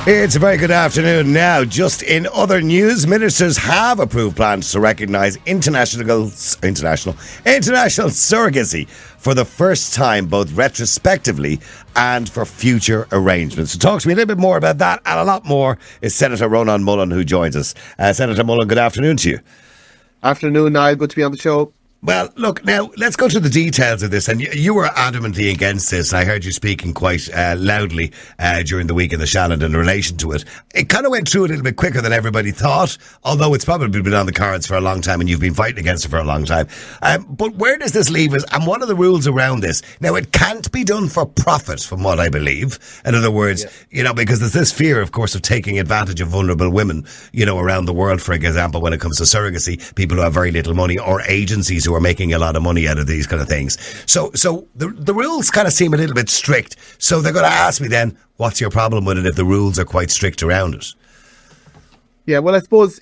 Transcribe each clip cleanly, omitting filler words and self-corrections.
It's a very good afternoon now. Just in other news, ministers have approved plans to recognise international surrogacy for the first time, both retrospectively and for future arrangements. So talk to me a little bit more about that and a lot more is Senator Rónán Mullen, who joins us. Senator Mullen, good afternoon to you. Afternoon, Niall. Good to be on the show. Well, look, now, let's go through the details of this. And you were adamantly against this. I heard you speaking quite loudly during the week in the Shannon in relation to it. It kind of went through a little bit quicker than everybody thought, although it's probably been on the cards for a long time and you've been fighting against it for a long time. But where does this leave us and what are the rules around this? Now, it can't be done for profit, from what I believe. In other words, because there's this fear, of course, of taking advantage of vulnerable women, around the world, for example, when it comes to surrogacy, people who have very little money or agencies who are making a lot of money out of these kind of things. So the rules kind of seem a little bit strict. So they're going to ask me then, what's your problem with it if the rules are quite strict around it? Yeah, well, I suppose,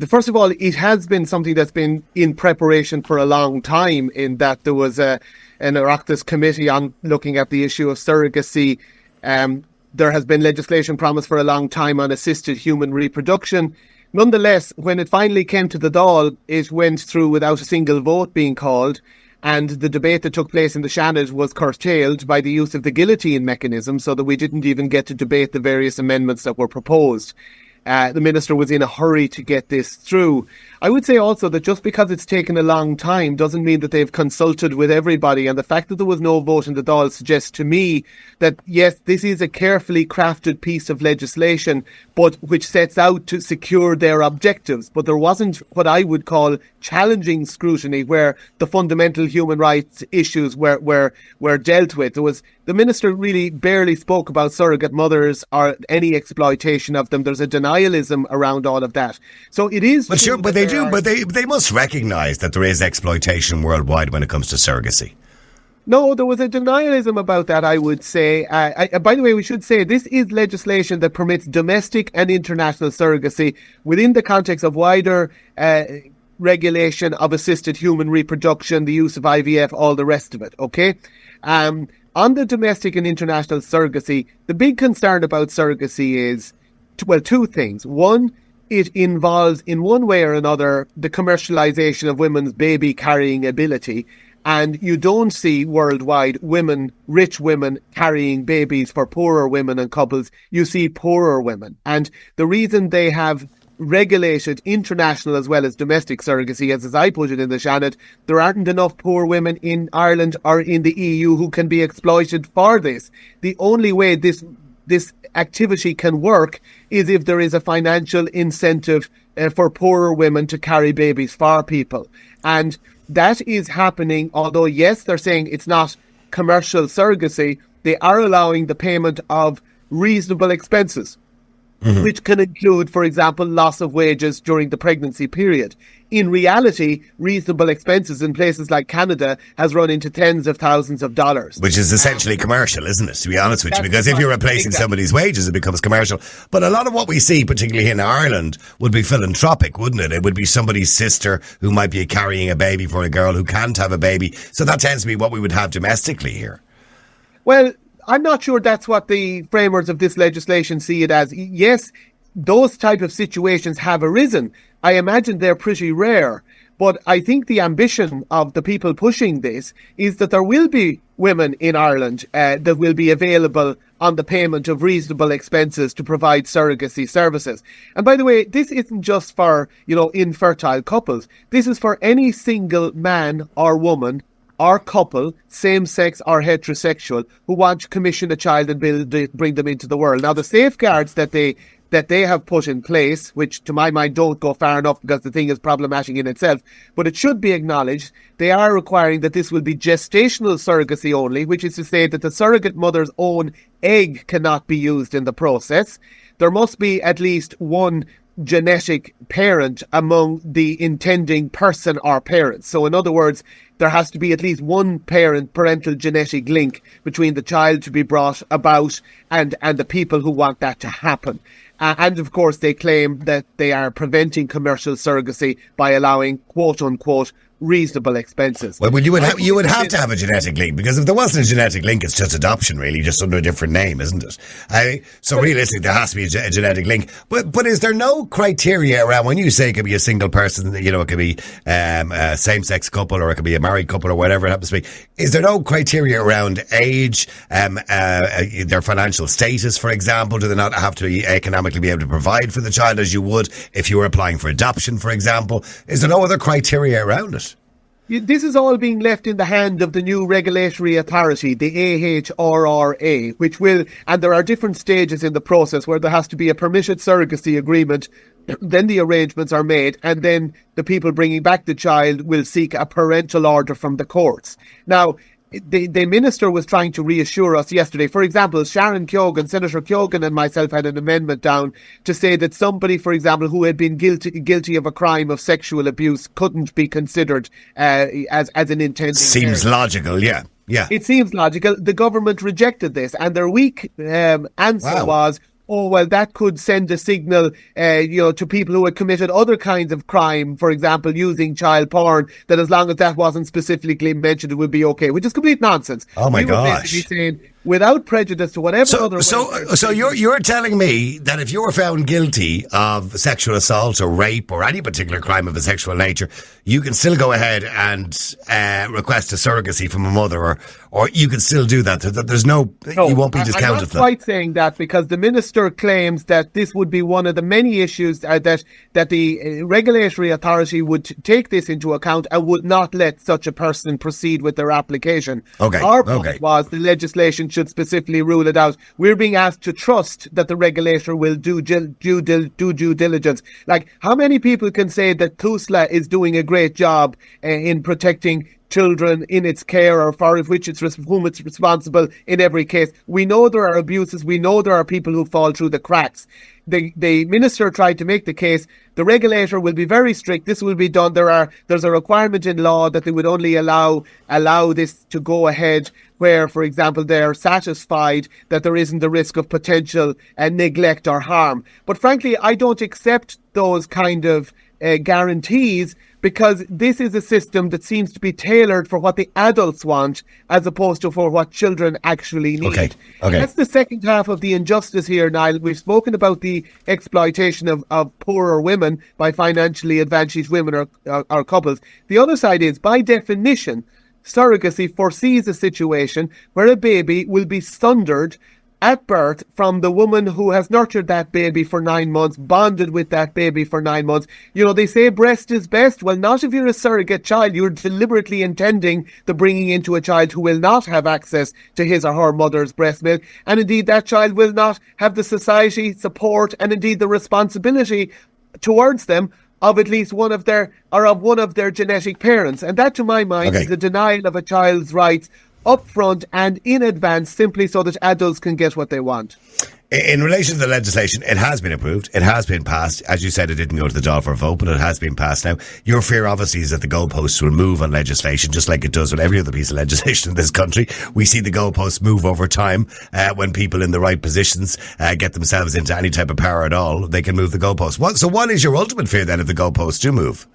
first of all, it has been something that's been in preparation for a long time, in that there was an Oireachtas committee on looking at the issue of surrogacy. There has been legislation promised for a long time on assisted human reproduction. Nonetheless, when it finally came to the Dáil, it went through without a single vote being called, and the debate that took place in the Shannon was curtailed by the use of the guillotine mechanism, so that we didn't even get to debate the various amendments that were proposed. The minister was in a hurry to get this through. I would say also that just because it's taken a long time doesn't mean that they've consulted with everybody, and the fact that there was no vote in the Dáil suggests to me that yes, this is a carefully crafted piece of legislation, but which sets out to secure their objectives. But there wasn't what I would call challenging scrutiny, where the fundamental human rights issues were dealt with. The minister really barely spoke about surrogate mothers or any exploitation of them. There's a denialism around all of that. So it is. But sure, but they must recognise that there is exploitation worldwide when it comes to surrogacy. No, there was a denialism about that, I would say. By the way, we should say this is legislation that permits domestic and international surrogacy within the context of wider regulation of assisted human reproduction, the use of IVF, all the rest of it, okay? On the domestic and international surrogacy, the big concern about surrogacy is, two things. One, it involves, in one way or another, the commercialization of women's baby carrying ability. And you don't see worldwide rich women carrying babies for poorer women and couples. You see poorer women. And the reason they have regulated international as well as domestic surrogacy, as I put it in the Shannon, there aren't enough poor women in Ireland or in the EU who can be exploited for this. The only way this activity can work is if there is a financial incentive for poorer women to carry babies for people. And that is happening, although yes, they're saying it's not commercial surrogacy, they are allowing the payment of reasonable expenses. Mm-hmm. Which can include, for example, loss of wages during the pregnancy period. In reality, reasonable expenses in places like Canada has run into tens of thousands of dollars. Which is essentially commercial, isn't it, to be honest with you? Because if you're replacing somebody's wages, it becomes commercial. But a lot of what we see, particularly in Ireland, would be philanthropic, wouldn't it? It would be somebody's sister who might be carrying a baby for a girl who can't have a baby. So that tends to be what we would have domestically here. Well, I'm not sure that's what the framers of this legislation see it as. Yes, those type of situations have arisen. I imagine they're pretty rare. But I think the ambition of the people pushing this is that there will be women in Ireland that will be available on the payment of reasonable expenses to provide surrogacy services. And by the way, this isn't just for, infertile couples. This is for any single man or woman or couple, same-sex or heterosexual, who want to commission a child and bring them into the world. Now, the safeguards that they have put in place, which to my mind don't go far enough because the thing is problematic in itself, but it should be acknowledged, they are requiring that this will be gestational surrogacy only, which is to say that the surrogate mother's own egg cannot be used in the process. There must be at least one genetic parent among the intending person or parents. So in other words, there has to be at least one parental genetic link between the child to be brought about and the people who want that to happen. And of course, they claim that they are preventing commercial surrogacy by allowing quote unquote reasonable expenses. Well, you would have to have a genetic link, because if there wasn't a genetic link, it's just adoption, really, just under a different name, isn't it? So realistically, there has to be a genetic link. But is there no criteria around, when you say it could be a single person, you know, it could be a same-sex couple, or it could be a married couple, or whatever it happens to be? Is there no criteria around age, their financial status, for example? Do they not have to economically be able to provide for the child as you would if you were applying for adoption, for example? Is there no other criteria around it? This is all being left in the hand of the new regulatory authority, the AHRRA, which will, and there are different stages in the process where there has to be a permitted surrogacy agreement, then the arrangements are made, and then the people bringing back the child will seek a parental order from the courts. Now, the minister was trying to reassure us yesterday. For example, Senator Keoghan and myself had an amendment down to say that somebody, for example, who had been guilty of a crime of sexual abuse couldn't be considered as an intended Seems parent. Logical, yeah. Yeah. It seems logical. The government rejected this, and their weak answer was, oh, well, that could send a signal, to people who had committed other kinds of crime, for example, using child porn, that as long as that wasn't specifically mentioned, it would be okay, which is complete nonsense. Oh, my gosh. We were basically saying, without prejudice to whatever other... So you're telling me that if you were found guilty of sexual assault or rape or any particular crime of a sexual nature, you can still go ahead and request a surrogacy from a mother, or you can still do that. There's no you won't be discounted. I'm not quite saying that, because the minister claims that this would be one of the many issues that the regulatory authority would take this into account and would not let such a person proceed with their application. Okay. Our point was the legislation should specifically rule it out. We're being asked to trust that the regulator will do due diligence. Like, how many people can say that TUSLA is doing a great job in protecting children in its care, or for which whom it's responsible in every case? We know there are abuses. We know there are people who fall through the cracks. The minister tried to make the case the regulator will be very strict. This will be done. There's a requirement in law that they would only allow this to go ahead where, for example, they're satisfied that there isn't the risk of potential neglect or harm. But frankly, I don't accept those kind of guarantees, because this is a system that seems to be tailored for what the adults want as opposed to for what children actually need. Okay. That's the second half of the injustice here, Niall. We've spoken about the exploitation of poorer women by financially advantaged women or couples. The other side is, by definition, surrogacy foresees a situation where a baby will be sundered at birth from the woman who has nurtured that baby for 9 months, bonded with that baby for 9 months. You know, they say breast is best. Well, not if you're a surrogate child. You're deliberately intending the bringing into a child who will not have access to his or her mother's breast milk. And indeed, that child will not have the society support and indeed the responsibility towards them of at least one of their genetic parents. And that, to my mind, is a denial of a child's rights up front and in advance, simply so that adults can get what they want. In relation to the legislation, it has been approved. It has been passed. As you said, it didn't go to the Dáil for a vote, but it has been passed now. Your fear, obviously, is that the goalposts will move on legislation, just like it does with every other piece of legislation in this country. We see the goalposts move over time. When people in the right positions get themselves into any type of power at all, they can move the goalposts. So what is your ultimate fear, then, if the goalposts do move?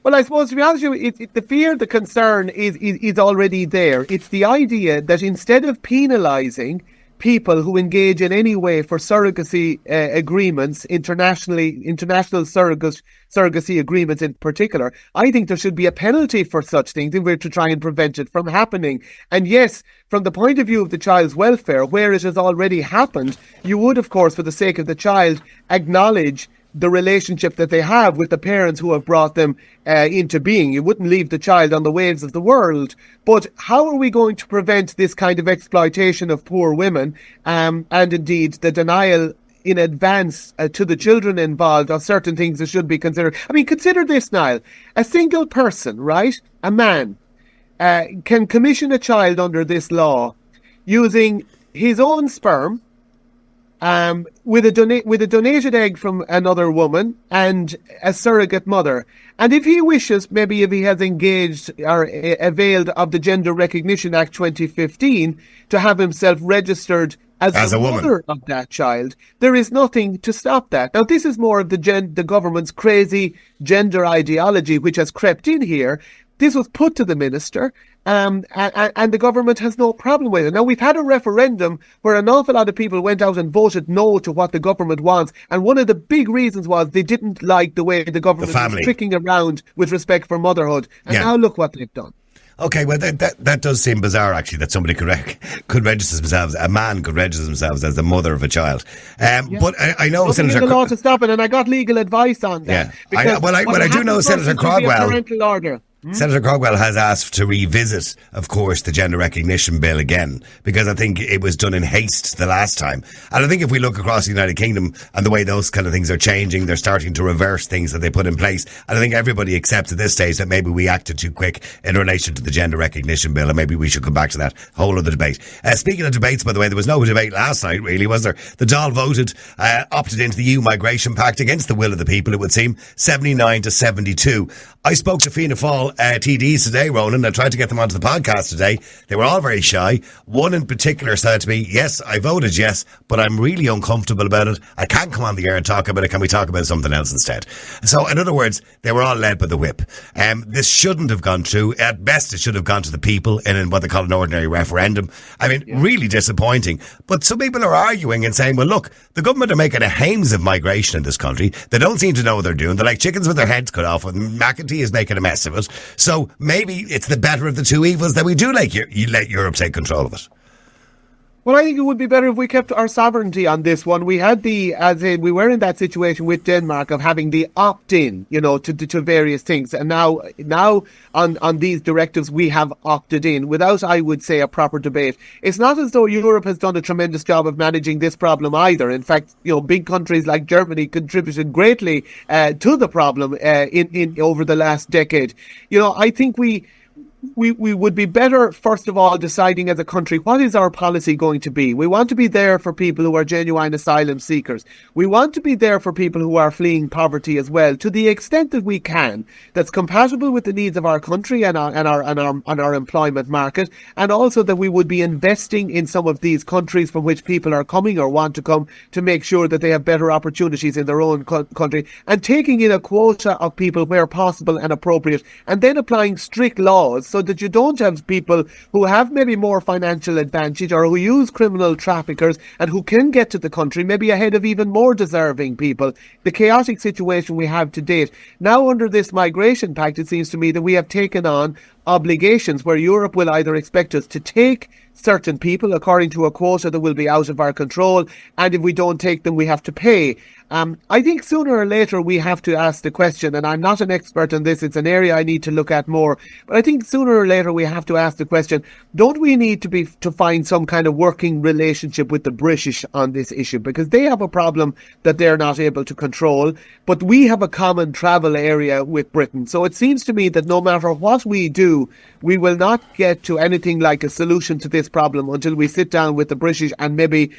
Well, I suppose, to be honest with you, the fear, the concern is already there. It's the idea that instead of penalising people who engage in any way for surrogacy agreements, international surrogacy agreements in particular, I think there should be a penalty for such things if we're to try and prevent it from happening. And yes, from the point of view of the child's welfare, where it has already happened, you would, of course, for the sake of the child, acknowledge the relationship that they have with the parents who have brought them into being. You wouldn't leave the child on the waves of the world. But how are we going to prevent this kind of exploitation of poor women and indeed the denial in advance to the children involved of certain things that should be considered? I mean, consider this, Niall. A single person, right, a man, can commission a child under this law using his own sperm, with a donated egg from another woman and a surrogate mother. And if he wishes, maybe if he has engaged or availed of the Gender Recognition Act 2015 to have himself registered As the a woman. mother of that child, there is nothing to stop that. Now, this is more of the government's crazy gender ideology which has crept in here. This was put to the minister, and the government has no problem with it. Now, we've had a referendum where an awful lot of people went out and voted no to what the government wants, and one of the big reasons was they didn't like the way the government was tricking around with respect for motherhood. And now look what they've done. Okay, well, that does seem bizarre, actually, that somebody could register themselves, a man could register themselves as the mother of a child. But I know Senator... the law to stop it, and I got legal advice on that. Yeah, I do know Senator Crogwell... Parental order. Senator Crogwell has asked to revisit, of course, the gender recognition bill again, because I think it was done in haste the last time. And I think if we look across the United Kingdom and the way those kind of things are changing, they're starting to reverse things that they put in place. And I think everybody accepts at this stage that maybe we acted too quick in relation to the gender recognition bill, and maybe we should come back to that whole other debate. Speaking of debates, by the way, there was no debate last night, really, was there? The Dáil voted, opted into the EU Migration Pact against the will of the people, it would seem, 79 to 72. I spoke to Fianna Fáil TDs today, Ronan. I tried to get them onto the podcast today. They were all very shy. One in particular said to me, yes, I voted yes, but I'm really uncomfortable about it. I can't come on the air and talk about it. Can we talk about something else instead? So, in other words, they were all led by the whip. This shouldn't have gone through. At best, it should have gone to the people in what they call an ordinary referendum. I mean, really disappointing. But some people are arguing and saying, well, look, the government are making a hames of migration in this country. They don't seem to know what they're doing. They're like chickens with their heads cut off. And McEntee is making a mess of it. So maybe it's the better of the two evils that we do let Europe take control of it. Well, I think it would be better if we kept our sovereignty on this one. We had we were in that situation with Denmark of having the opt-in, to various things. And now on these directives, we have opted in without, I would say, a proper debate. It's not as though Europe has done a tremendous job of managing this problem either. In fact, big countries like Germany contributed greatly to the problem in over the last decade. I think we would be better, first of all, deciding as a country, what is our policy going to be? We want to be there for people who are genuine asylum seekers. We want to be there for people who are fleeing poverty as well, to the extent that we can, that's compatible with the needs of our country and our employment market, and also that we would be investing in some of these countries from which people are coming or want to come, to make sure that they have better opportunities in their own country, and taking in a quota of people where possible and appropriate, and then applying strict laws so that you don't have people who have maybe more financial advantage or who use criminal traffickers and who can get to the country maybe ahead of even more deserving people. The chaotic situation we have to date. Now, under this migration pact, it seems to me that we have taken on obligations where Europe will either expect us to take certain people according to a quota that will be out of our control, and if we don't take them, we have to pay. I think sooner or later we have to ask the question, and I'm not an expert on this, it's an area I need to look at more, but I think sooner or later we have to ask the question, don't we need to find some kind of working relationship with the British on this issue, because they have a problem that they're not able to control, but we have a common travel area with Britain. So it seems to me that no matter what we do, we will not get to anything like a solution to this problem until we sit down with the British and maybe,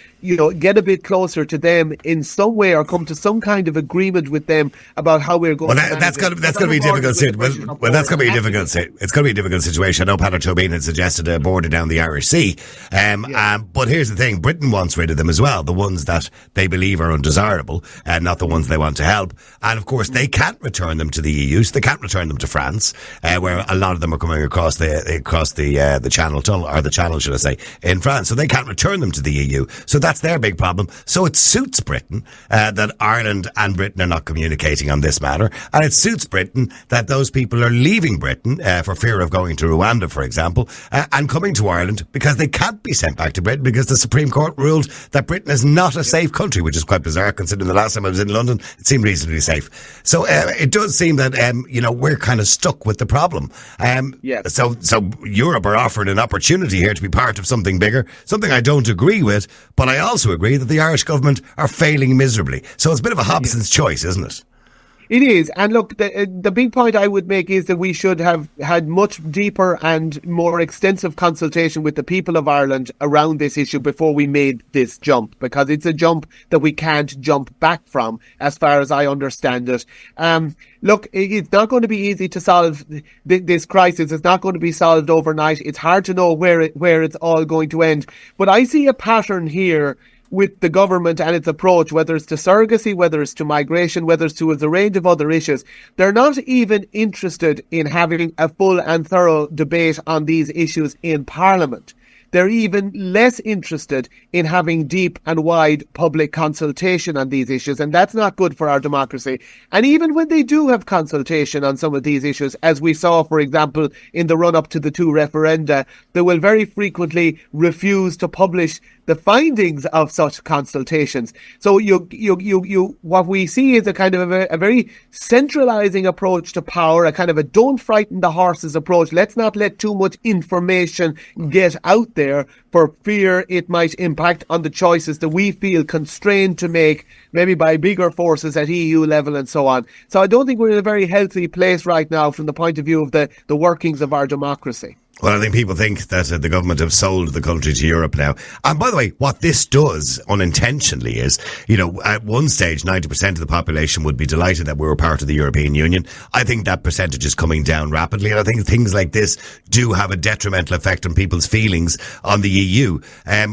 get a bit closer to them in some way, or come to some kind of agreement with them about how we're going. Well, that's going to be a difficult situation. Well, that's going to be a difficult. It's going to be a difficult situation. I know Patrick Tobin had suggested a border down the Irish Sea, but here's the thing: Britain wants rid of them as well. The ones that they believe are undesirable, and not the ones they want to help. And of course, they can't return them to the EU. So they can't return them to France, where a lot of them are coming across the Channel Tunnel, or the Channel, should I say, in France. So they can't return them to the EU. So that's their big problem. So it suits Britain that Ireland and Britain are not communicating on this matter, and it suits Britain that those people are leaving Britain for fear of going to Rwanda, for example, and coming to Ireland because they can't be sent back to Britain because the Supreme Court ruled that Britain is not a safe country, which is quite bizarre considering the last time I was in London it seemed reasonably safe. So it does seem that we're kind of stuck with the problem. So Europe are offering an opportunity here to be part of something bigger, something I don't agree with, but I also agree that the Irish government are failing miserably. So it's a bit of a Hobson's choice, isn't it? It is. And look, the big point I would make is that we should have had much deeper and more extensive consultation with the people of Ireland around this issue before we made this jump, because it's a jump that we can't jump back from, as far as I understand it. Look, it's not going to be easy to solve this crisis. It's not going to be solved overnight. It's hard to know where it's all going to end. But I see a pattern here with the government and its approach, whether it's to surrogacy, whether it's to migration, whether it's to a range of other issues. They're not even interested in having a full and thorough debate on these issues in Parliament. They're even less interested in having deep and wide public consultation on these issues, and that's not good for our democracy. And even when they do have consultation on some of these issues, as we saw, for example, in the run-up to the 2 referenda, they will very frequently refuse to publish the findings of such consultations. So what we see is a kind of a very centralizing approach to power, a kind of a don't frighten the horses approach. Let's not let too much information get out there for fear it might impact on the choices that we feel constrained to make, maybe by bigger forces at EU level and so on. So I don't think we're in a very healthy place right now from the point of view of the workings of our democracy. Well, I think people think that the government have sold the country to Europe now. And by the way, what this does unintentionally is, at one stage, 90% of the population would be delighted that we were part of the European Union. I think that percentage is coming down rapidly. And I think things like this do have a detrimental effect on people's feelings on the EU.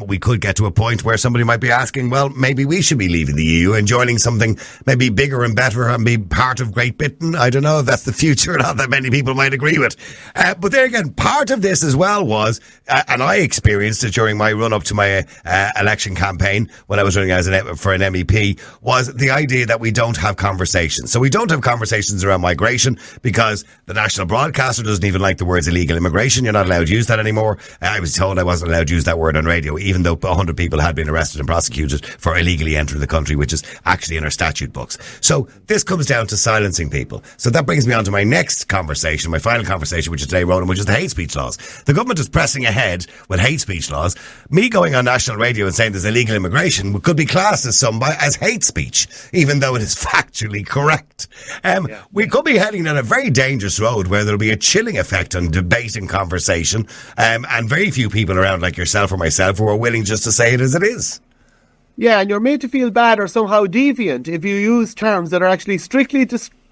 We could get to a point where somebody might be asking, well, maybe we should be leaving the EU and joining something maybe bigger and better and be part of Great Britain. I don't know if that's the future, not that many people might agree with. But there again, part of this as well was, and I experienced it during my run up to my election campaign when I was running for an MEP, was the idea that we don't have conversations. So we don't have conversations around migration because the national broadcaster doesn't even like the words illegal immigration. You're not allowed to use that anymore. I was told I wasn't allowed to use that word on radio, even though 100 people had been arrested and prosecuted for illegally entering the country, which is actually in our statute books. So this comes down to silencing people. So that brings me on to my next conversation, my final conversation, which is today, Rónán, which is the hate speech laws. The government is pressing ahead with hate speech laws. Me going on national radio and saying there's illegal immigration could be classed as hate speech, even though it is factually correct. We could be heading down a very dangerous road where there'll be a chilling effect on debate and conversation, and very few people around like yourself or myself who are willing just to say it as it is. Yeah, and you're made to feel bad or somehow deviant if you use terms that are actually strictly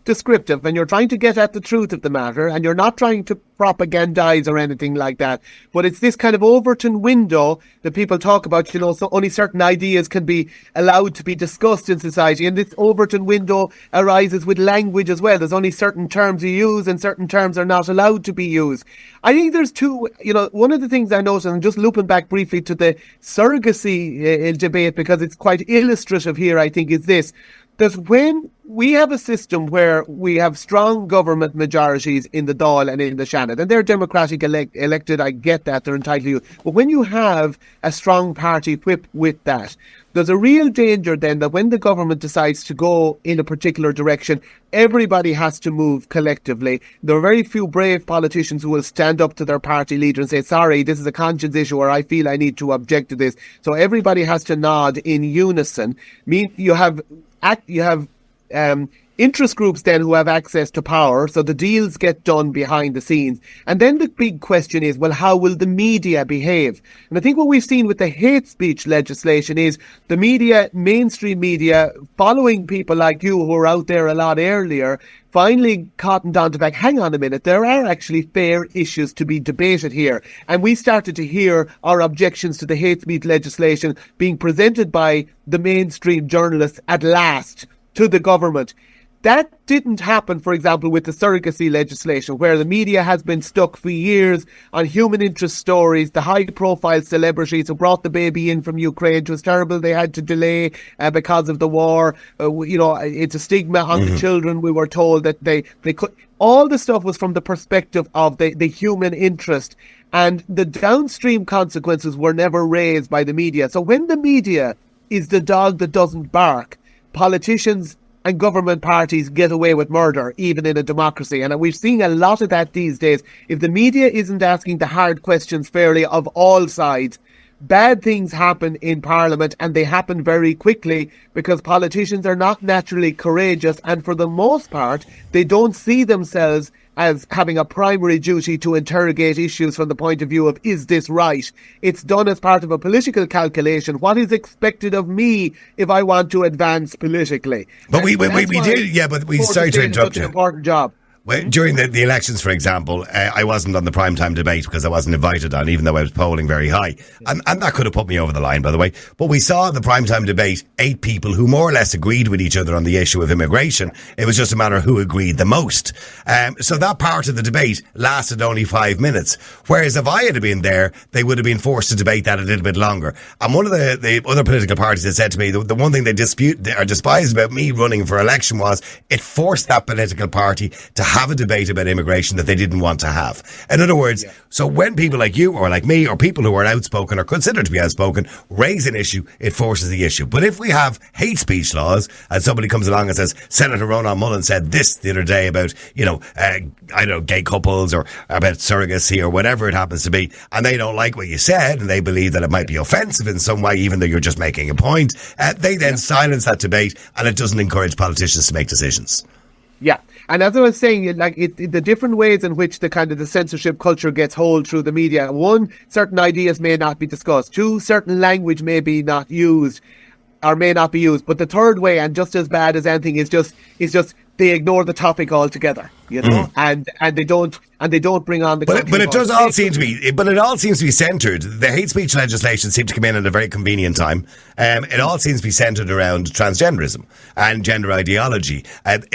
descriptive, and you're trying to get at the truth of the matter, and you're not trying to propagandize or anything like that. But it's this kind of Overton window that people talk about, so only certain ideas can be allowed to be discussed in society. And this Overton window arises with language as well. There's only certain terms you use and certain terms are not allowed to be used. I think there's two, one of the things I noticed, and just looping back briefly to the surrogacy debate, because it's quite illustrative here, I think, is this, that when we have a system where we have strong government majorities in the Dáil and in the Seanad, and they're democratic elected, I get that, they're entitled to. But when you have a strong party whip with that, there's a real danger then that when the government decides to go in a particular direction, everybody has to move collectively. There are very few brave politicians who will stand up to their party leader and say, sorry, this is a conscience issue, or I feel I need to object to this. So everybody has to nod in unison. You have interest groups then who have access to power, so the deals get done behind the scenes. And then the big question is, well, how will the media behave? And I think what we've seen with the hate speech legislation is the media, mainstream media, following people like you who were out there a lot earlier, finally cottoned on to back, hang on a minute, there are actually fair issues to be debated here. And we started to hear our objections to the hate speech legislation being presented by the mainstream journalists at last to the government. That didn't happen, for example, with the surrogacy legislation, where the media has been stuck for years on human interest stories, the high-profile celebrities who brought the baby in from Ukraine. It was terrible. They had to delay because of the war. It's a stigma on the children. We were told that they could. All the stuff was from the perspective of the human interest, and the downstream consequences were never raised by the media. So when the media is the dog that doesn't bark, politicians and government parties get away with murder, even in a democracy. And we're seeing a lot of that these days. If the media isn't asking the hard questions fairly of all sides, bad things happen in Parliament, and they happen very quickly because politicians are not naturally courageous, and for the most part, they don't see themselves as having a primary duty to interrogate issues from the point of view of, is this right? It's done as part of a political calculation. What is expected of me if I want to advance politically? But we did, yeah, but we, sorry to interrupt you. Such an important job. Well, during the elections, for example, I wasn't on the primetime debate because I wasn't invited on, even though I was polling very high. And that could have put me over the line, by the way. But we saw in the primetime debate 8 people who more or less agreed with each other on the issue of immigration. It was just a matter of who agreed the most. So that part of the debate lasted only 5 minutes. Whereas if I had been there, they would have been forced to debate that a little bit longer. And one of the other political parties had said to me, the one thing they despised about me running for election was it forced that political party to have a debate about immigration that they didn't want to have. In other words, so when people like you or like me or people who are outspoken or considered to be outspoken raise an issue, it forces the issue. But if we have hate speech laws and somebody comes along and says, Senator Rónán Mullen said this the other day about, I don't know, gay couples or about surrogacy or whatever it happens to be, and they don't like what you said and they believe that it might be offensive in some way, even though you're just making a point, they then silence that debate, and it doesn't encourage politicians to make decisions. Yeah, and as I was saying, the different ways in which the censorship culture gets hold through the media. 1, certain ideas may not be discussed. 2, certain language may be not used or may not be used. But the third way, and just as bad as anything, is just they ignore the topic altogether, and they don't bring on the. But it does all seem to be. But it all seems to be centred. The hate speech legislation seemed to come in at a very convenient time. It all seems to be centred around transgenderism and gender ideology,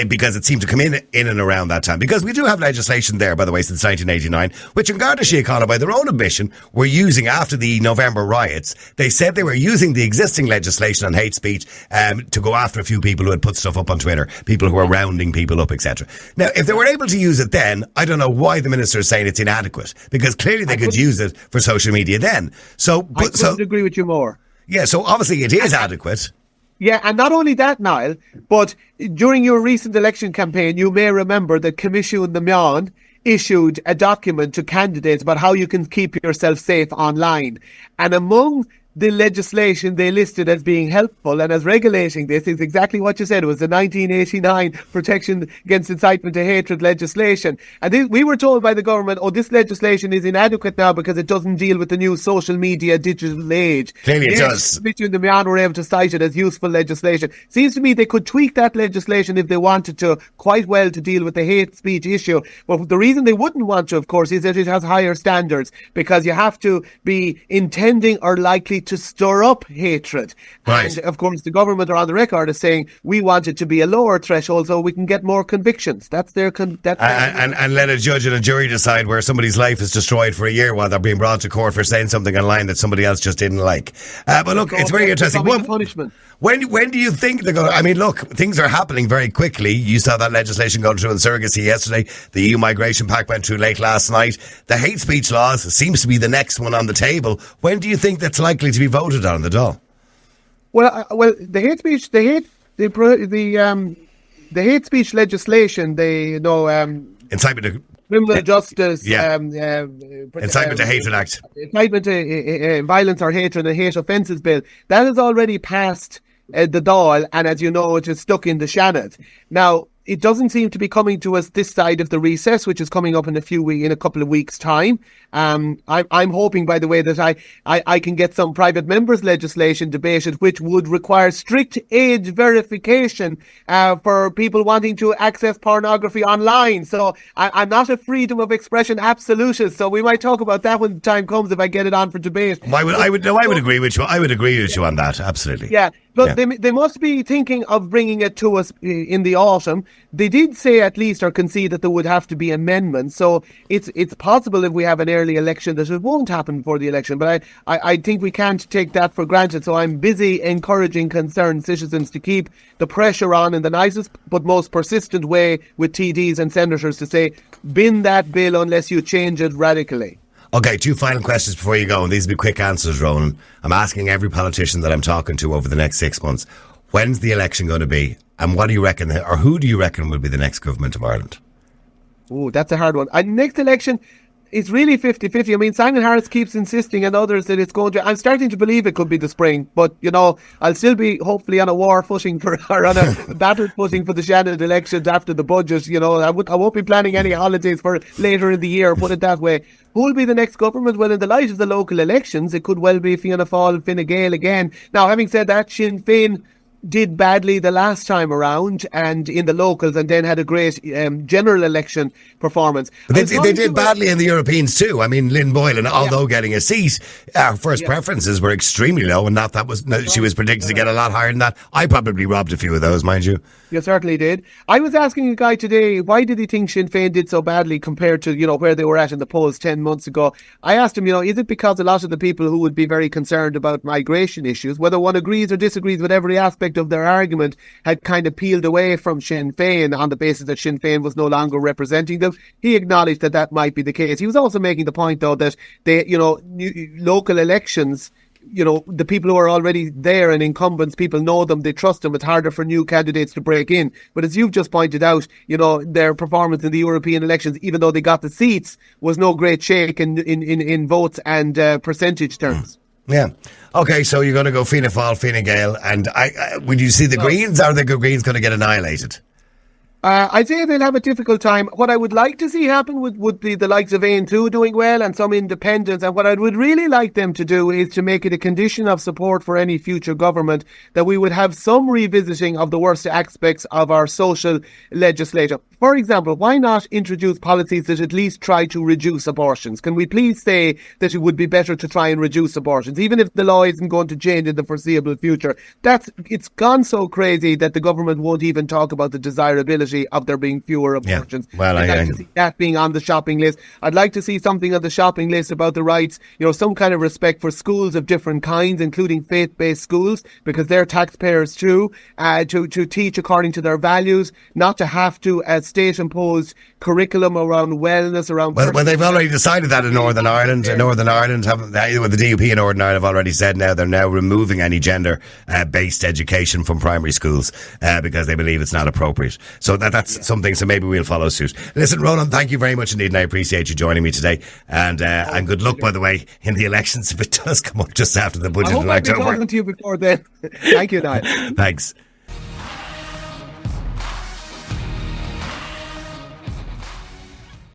because it seemed to come in and around that time. Because we do have legislation there, by the way, since 1989, which in Garda Síochána, by their own admission, were using after the November riots. They said they were using the existing legislation on hate speech to go after a few people who had put stuff up on Twitter, people who were rounding people up, etc. Now, if they were able to use it then, I don't know why the minister is saying it's inadequate, because clearly they could use it for social media then. I couldn't agree with you more. Yeah, so obviously it is adequate. Yeah, and not only that, Niall, but during your recent election campaign, you may remember that Commission na Meán issued a document to candidates about how you can keep yourself safe online. And among the legislation they listed as being helpful and as regulating this is exactly what you said. It was the 1989 Protection Against Incitement to Hatred legislation. And we were told by the government, this legislation is inadequate now because it doesn't deal with the new social media digital age. Clearly it does. The Meán were able to cite it as useful legislation. Seems to me they could tweak that legislation if they wanted to quite well to deal with the hate speech issue. But the reason they wouldn't want to, of course, is that it has higher standards, because you have to be intending or likely to stir up hatred. Right. And of course the government are on the record as saying we want it to be a lower threshold so we can get more convictions. That's their and let a judge and a jury decide where somebody's life is destroyed for a year while they're being brought to court for saying something online that somebody else just didn't like. But look, it's very interesting. Punishment. When do you think they're going to... I mean, look, things are happening very quickly. You saw that legislation go through on surrogacy yesterday. The EU Migration Pact went through late last night. The hate speech laws seems to be the next one on the table. When do you think that's likely to be voted on the Dáil? Well, the hate speech, the hate speech legislation, incitement to criminal justice, incitement to hatred act, incitement to violence or hatred and hate offences bill, that has already passed the Dáil, and as you know, it is stuck in the Seanad. Now, it doesn't seem to be coming to us this side of the recess, which is coming up in a couple of weeks' time. I'm hoping, by the way, that I can get some private members' legislation debated, which would require strict age verification for people wanting to access pornography online. So I'm not a freedom of expression absolutist. So we might talk about that when the time comes if I get it on for debate. I would agree with you. I would agree with you on that. Absolutely. Yeah. But they must be thinking of bringing it to us in the autumn. They did say at least or concede that there would have to be amendments. So it's possible if we have an early election that it won't happen before the election. But I think we can't take that for granted. So I'm busy encouraging concerned citizens to keep the pressure on in the nicest but most persistent way with TDs and senators to say, bin that bill unless you change it radically. Okay, 2 final questions before you go, and these will be quick answers, Ronan. I'm asking every politician that I'm talking to over the next 6 months, when's the election going to be, and what do you reckon, or who do you reckon will be the next government of Ireland? Oh, that's a hard one. Next election, it's really 50-50. I mean, Simon Harris keeps insisting and others that it's going to... I'm starting to believe it could be the spring, but, I'll still be hopefully on a war footing or on a battle footing for the Shannon elections after the budget. I won't be planning any holidays for later in the year, put it that way. Who will be the next government? Well, in the light of the local elections, it could well be Fianna Fáil, Fine Gael again. Now, having said that, Sinn Fein did badly the last time around and in the locals, and then had a great general election performance. But they did badly in the Europeans too. I mean, Lynn Boylan, although getting a seat, our first preferences were extremely low, and she was predicted to get a lot higher than that. I probably robbed a few of those, mind you. You certainly did. I was asking a guy today, why did he think Sinn Féin did so badly compared to, where they were at in the polls 10 months ago? I asked him, is it because a lot of the people who would be very concerned about migration issues, whether one agrees or disagrees with every aspect of their argument, had kind of peeled away from Sinn Féin on the basis that Sinn Féin was no longer representing them? He acknowledged that might be the case. He was also making the point, though, that local elections, the people who are already there and incumbents, people know them, they trust them. It's harder for new candidates to break in. But as you've just pointed out, their performance in the European elections, even though they got the seats, was no great shake in votes and percentage terms. Yeah. Okay, so you're going to go Fianna Fáil, Fine Gael, and would you see the Greens? Are the Greens going to get annihilated? I'd say they'll have a difficult time. What I would like to see happen would be the likes of AN2 doing well and some independents. And what I would really like them to do is to make it a condition of support for any future government that we would have some revisiting of the worst aspects of our social legislation. For example, why not introduce policies that at least try to reduce abortions? Can we please say that it would be better to try and reduce abortions, even if the law isn't going to change in the foreseeable future? It's gone so crazy that the government won't even talk about the desirability of there being fewer abortions. Yeah. Well, I'd like to see that being on the shopping list. I'd like to see something on the shopping list about the rights, some kind of respect for schools of different kinds, including faith-based schools, because they're taxpayers too, to teach according to their values, not to have to state-imposed curriculum around wellness, around... Well, they've already decided that in Northern Ireland. The DUP in Northern Ireland have already said they're now removing any gender-based education from primary schools because they believe it's not appropriate. So that's something, so maybe we'll follow suit. Listen, Rónán, thank you very much indeed, and I appreciate you joining me today. And good luck, by the way, in the elections if it does come up just after the budget in October. I'll be talking to you before then. Thank you, Niall. Thanks.